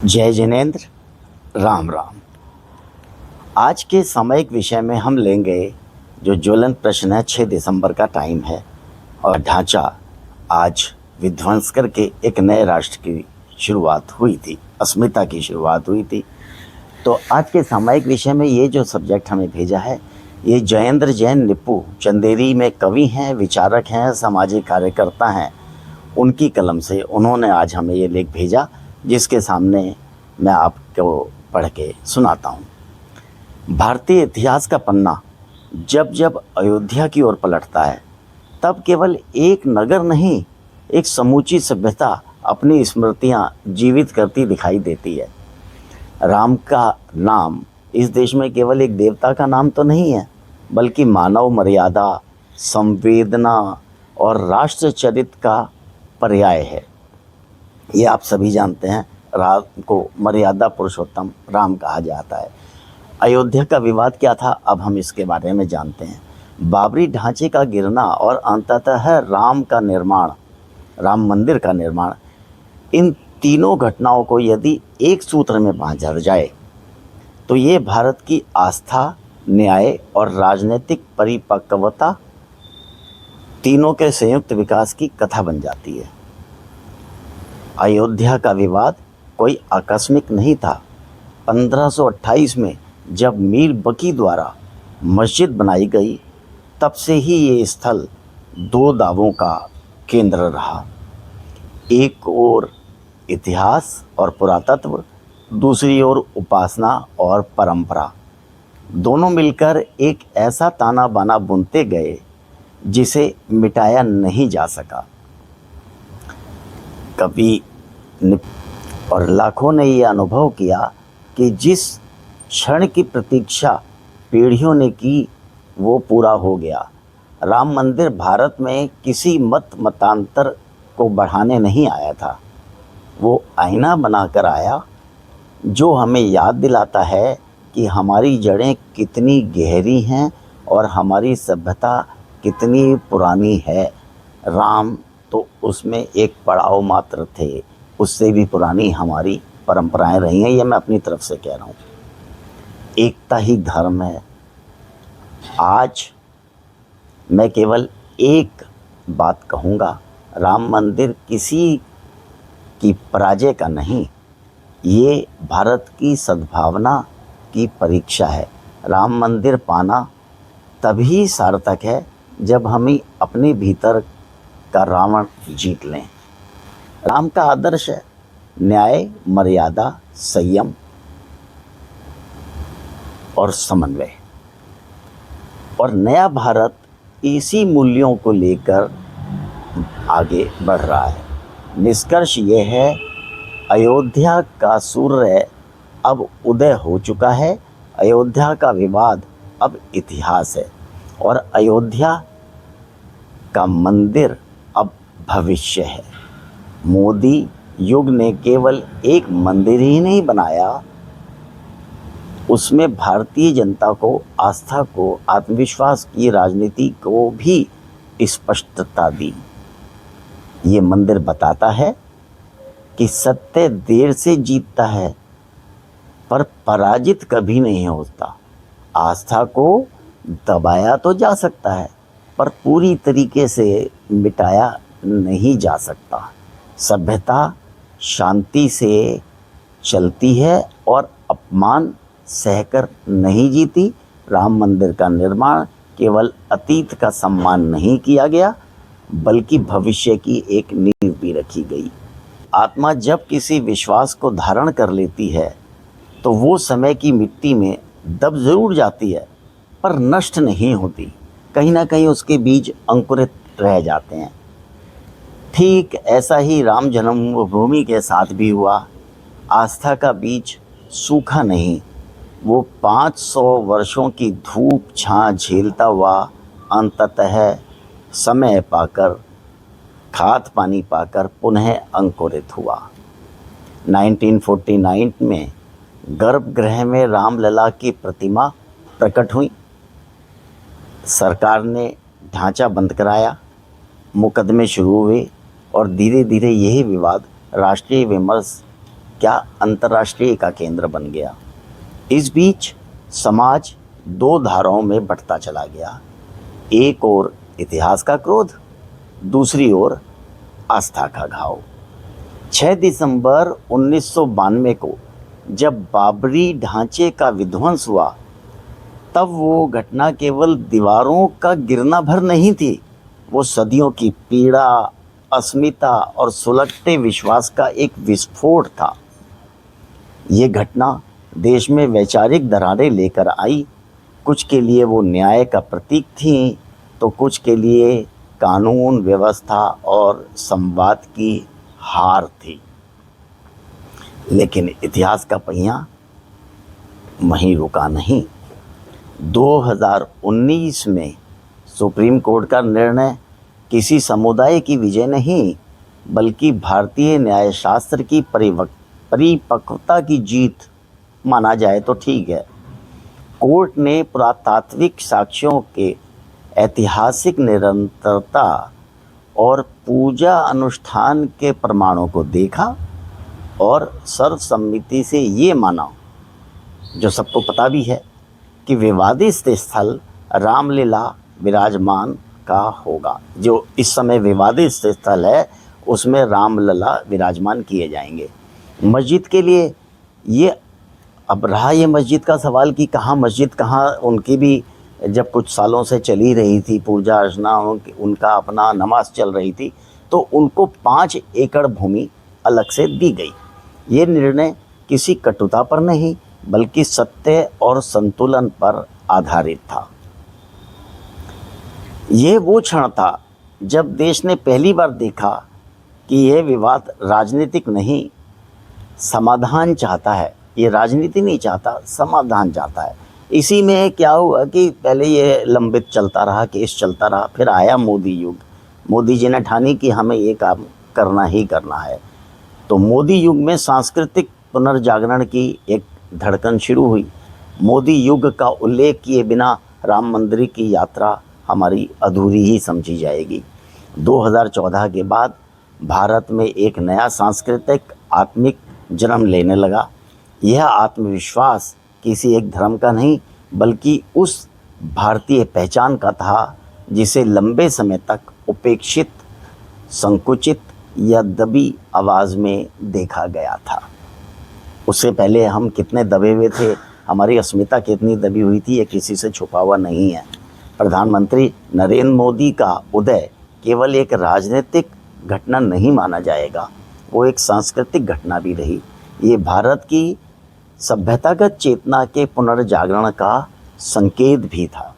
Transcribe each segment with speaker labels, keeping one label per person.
Speaker 1: जय जिनेन्द्र। राम राम। आज के सामयिक विषय में हम लेंगे जो ज्वलन प्रश्न है। 6 दिसंबर का टाइम है और ढांचा आज विध्वंस करके एक नए राष्ट्र की शुरुआत हुई थी, अस्मिता की शुरुआत हुई थी। तो आज के सामयिक विषय में ये जो सब्जेक्ट हमें भेजा है, ये जयेंद्र जैन निप्पू चंदेरी में कवि हैं, विचारक हैं, सामाजिक कार्यकर्ता हैं। उनकी कलम से उन्होंने आज हमें ये लेख भेजा, जिसके सामने मैं आपको पढ़ के सुनाता हूँ। भारतीय इतिहास का पन्ना जब जब अयोध्या की ओर पलटता है, तब केवल एक नगर नहीं, एक समूची सभ्यता अपनी स्मृतियाँ जीवित करती दिखाई देती है। राम का नाम इस देश में केवल एक देवता का नाम तो नहीं है, बल्कि मानव मर्यादा, संवेदना और राष्ट्र चरित्र का पर्याय है। ये आप सभी जानते हैं, राम को मर्यादा पुरुषोत्तम राम कहा जाता है। अयोध्या का विवाद क्या था, अब हम इसके बारे में जानते हैं। बाबरी ढांचे का गिरना और अंततः राम का निर्माण, राम मंदिर का निर्माण, इन तीनों घटनाओं को यदि एक सूत्र में बांधा जाए तो ये भारत की आस्था, न्याय और राजनीतिक परिपक्वता तीनों के संयुक्त विकास की कथा बन जाती है। अयोध्या का विवाद कोई आकस्मिक नहीं था। 1528 में जब मीर बकी द्वारा मस्जिद बनाई गई, तब से ही ये स्थल दो दावों का केंद्र रहा। एक ओर इतिहास और पुरातत्व, दूसरी ओर उपासना और परंपरा, दोनों मिलकर एक ऐसा ताना बाना बुनते गए जिसे मिटाया नहीं जा सका। कवि और लाखों ने ये अनुभव किया कि जिस क्षण की प्रतीक्षा पीढ़ियों ने की, वो पूरा हो गया। राम मंदिर भारत में किसी मतांतर को बढ़ाने नहीं आया था, वो आईना बनाकर आया, जो हमें याद दिलाता है कि हमारी जड़ें कितनी गहरी हैं और हमारी सभ्यता कितनी पुरानी है। राम तो उसमें एक पड़ाव मात्र थे, उससे भी पुरानी हमारी परंपराएं रही हैं। ये मैं अपनी तरफ से कह रहा हूँ। एकता ही धर्म है। आज मैं केवल एक बात कहूँगा, राम मंदिर किसी की पराजय का नहीं, ये भारत की सद्भावना की परीक्षा है। राम मंदिर पाना तभी सार्थक है जब हम अपने भीतर का रावण जीत लें। राम का आदर्श है न्याय, मर्यादा, संयम और समन्वय। और नया भारत इसी मूल्यों को लेकर आगे बढ़ रहा है। निष्कर्ष ये है, अयोध्या का सूर्य अब उदय हो चुका है। अयोध्या का विवाद अब इतिहास है और अयोध्या का मंदिर अब भविष्य है। मोदी युग ने केवल एक मंदिर ही नहीं बनाया, उसमें भारतीय जनता को, आस्था को, आत्मविश्वास की राजनीति को भी स्पष्टता दी। ये मंदिर बताता है कि सत्य देर से जीतता है, पर पराजित कभी नहीं होता। आस्था को दबाया तो जा सकता है, पर पूरी तरीके से मिटाया नहीं जा सकता। सभ्यता शांति से चलती है और अपमान सहकर नहीं जीती। राम मंदिर का निर्माण केवल अतीत का सम्मान नहीं किया गया, बल्कि भविष्य की एक नींव भी रखी गई। आत्मा जब किसी विश्वास को धारण कर लेती है, तो वो समय की मिट्टी में दब जरूर जाती है, पर नष्ट नहीं होती। कहीं ना कहीं उसके बीज अंकुरित रह जाते हैं। ठीक ऐसा ही राम जन्मभूमि के साथ भी हुआ। आस्था का बीज सूखा नहीं, वो 500 वर्षों की धूप छां झेलता हुआ अंततः समय पाकर, खाद पानी पाकर पुनः अंकुरित हुआ। 1949 में गर्भगृह में रामलला की प्रतिमा प्रकट हुई। सरकार ने ढांचा बंद कराया, मुकदमे शुरू हुए और धीरे धीरे यही विवाद राष्ट्रीय विमर्श क्या अंतर्राष्ट्रीय का केंद्र बन गया। इस बीच समाज दो धाराओं में बंटता चला गया, एक ओर इतिहास का क्रोध, दूसरी ओर आस्था का घाव। 6 दिसंबर 1992 को जब बाबरी ढांचे का विध्वंस हुआ, तब वो घटना केवल दीवारों का गिरना भर नहीं थी, वो सदियों की पीड़ा, अस्मिता और सुलगते विश्वास का एक विस्फोट था। ये घटना देश में वैचारिक दरारें लेकर आई। कुछ के लिए वो न्याय का प्रतीक थी, तो कुछ के लिए कानून व्यवस्था और संवाद की हार थी। लेकिन इतिहास का पहिया वहीं रुका नहीं। 2019 में सुप्रीम कोर्ट का निर्णय किसी समुदाय की विजय नहीं, बल्कि भारतीय न्यायशास्त्र की परिपक्वता की जीत माना जाए तो ठीक है। कोर्ट ने पुरातात्विक साक्ष्यों के ऐतिहासिक निरंतरता और पूजा अनुष्ठान के प्रमाणों को देखा और सर्वसम्मति से ये माना, जो सबको पता भी है, कि विवादित स्थल रामलीला विराजमान का होगा। जो इस समय विवादित स्थल है उसमें रामलला विराजमान किए जाएंगे। मस्जिद के लिए ये अब रहा ये मस्जिद का सवाल कि कहाँ मस्जिद, कहाँ उनकी भी जब कुछ सालों से चली रही थी पूजा अर्चना, उनका अपना नमाज चल रही थी, तो उनको 5 एकड़ भूमि अलग से दी गई। ये निर्णय किसी कटुता पर नहीं, बल्कि सत्य और संतुलन पर आधारित था। ये वो क्षण था जब देश ने पहली बार देखा कि यह विवाद राजनीतिक नहीं, समाधान चाहता है। ये राजनीति नहीं चाहता, समाधान चाहता है। इसी में क्या हुआ कि पहले ये लंबित चलता रहा, केस चलता रहा, फिर आया मोदी युग। मोदी जी ने ठानी कि हमें ये काम करना ही करना है। तो मोदी युग में सांस्कृतिक पुनर्जागरण की एक धड़कन शुरू हुई। मोदी युग का उल्लेख किए बिना राम मंदिर की यात्रा हमारी अधूरी ही समझी जाएगी। 2014 के बाद भारत में एक नया सांस्कृतिक आत्मिक जन्म लेने लगा। यह आत्मविश्वास किसी एक धर्म का नहीं, बल्कि उस भारतीय पहचान का था जिसे लंबे समय तक उपेक्षित, संकुचित या दबी आवाज़ में देखा गया था। उससे पहले हम कितने दबे हुए थे, हमारी अस्मिता कितनी दबी हुई थी, ये किसी से छुपा हुआ नहीं है। प्रधानमंत्री नरेंद्र मोदी का उदय केवल एक राजनीतिक घटना नहीं माना जाएगा, वो एक सांस्कृतिक घटना भी रही। ये भारत की सभ्यतागत चेतना के पुनर्जागरण का संकेत भी था।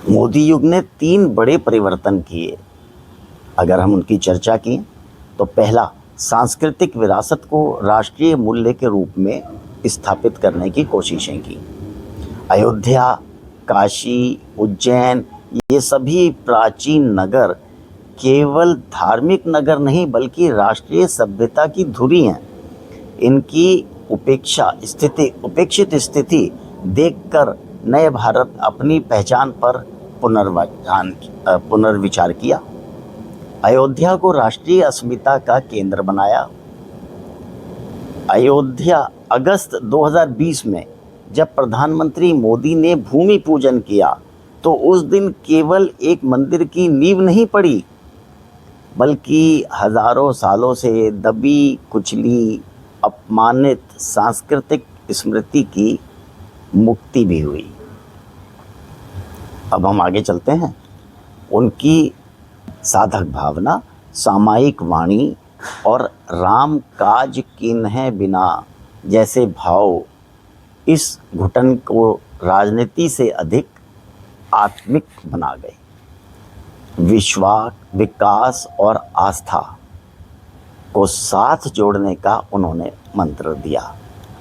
Speaker 1: मोदी युग ने 3 बड़े परिवर्तन किए। अगर हम उनकी चर्चा की तो पहला, सांस्कृतिक विरासत को राष्ट्रीय मूल्य के रूप में स्थापित करने की कोशिशें की। अयोध्या, काशी, उज्जैन, ये सभी प्राचीन नगर केवल धार्मिक नगर नहीं, बल्कि राष्ट्रीय सभ्यता की धुरी हैं। इनकी उपेक्षित स्थिति देखकर नए भारत अपनी पहचान पर पुनर्विचार किया। अयोध्या को राष्ट्रीय अस्मिता का केंद्र बनाया। अयोध्या अगस्त 2020 में जब प्रधानमंत्री मोदी ने भूमि पूजन किया, तो उस दिन केवल एक मंदिर की नींव नहीं पड़ी, बल्कि हजारों सालों से दबी कुचली अपमानित सांस्कृतिक स्मृति की मुक्ति भी हुई। अब हम आगे चलते हैं। उनकी साधक भावना, सामायिक वाणी और राम काज कीन्हे बिना जैसे भाव इस घुटन को राजनीति से अधिक आत्मिक बना गए। विश्वास, विकास और आस्था को साथ जोड़ने का उन्होंने मंत्र दिया।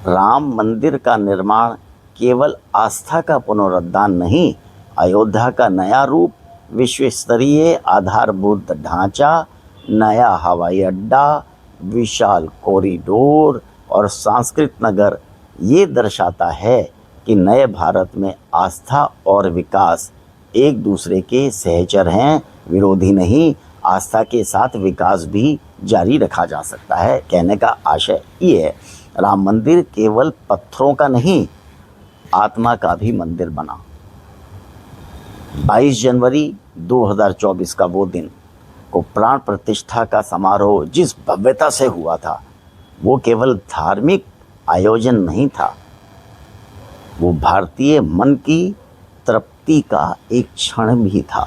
Speaker 1: राम मंदिर का निर्माण केवल आस्था का पुनरुद्धार नहीं, अयोध्या का नया रूप, विश्व स्तरीय आधारभूत ढांचा, नया हवाई अड्डा, विशाल कॉरिडोर और संस्कृत नगर, ये दर्शाता है कि नए भारत में आस्था और विकास एक दूसरे के सहचर हैं, विरोधी नहीं। आस्था के साथ विकास भी जारी रखा जा सकता है। कहने का आशय ये है, राम मंदिर केवल पत्थरों का नहीं, आत्मा का भी मंदिर बना। 22 जनवरी 2024 का वो दिन को प्राण प्रतिष्ठा का समारोह जिस भव्यता से हुआ था, वो केवल धार्मिक आयोजन नहीं था, वो भारतीय मन की तृप्ति का एक क्षण भी था।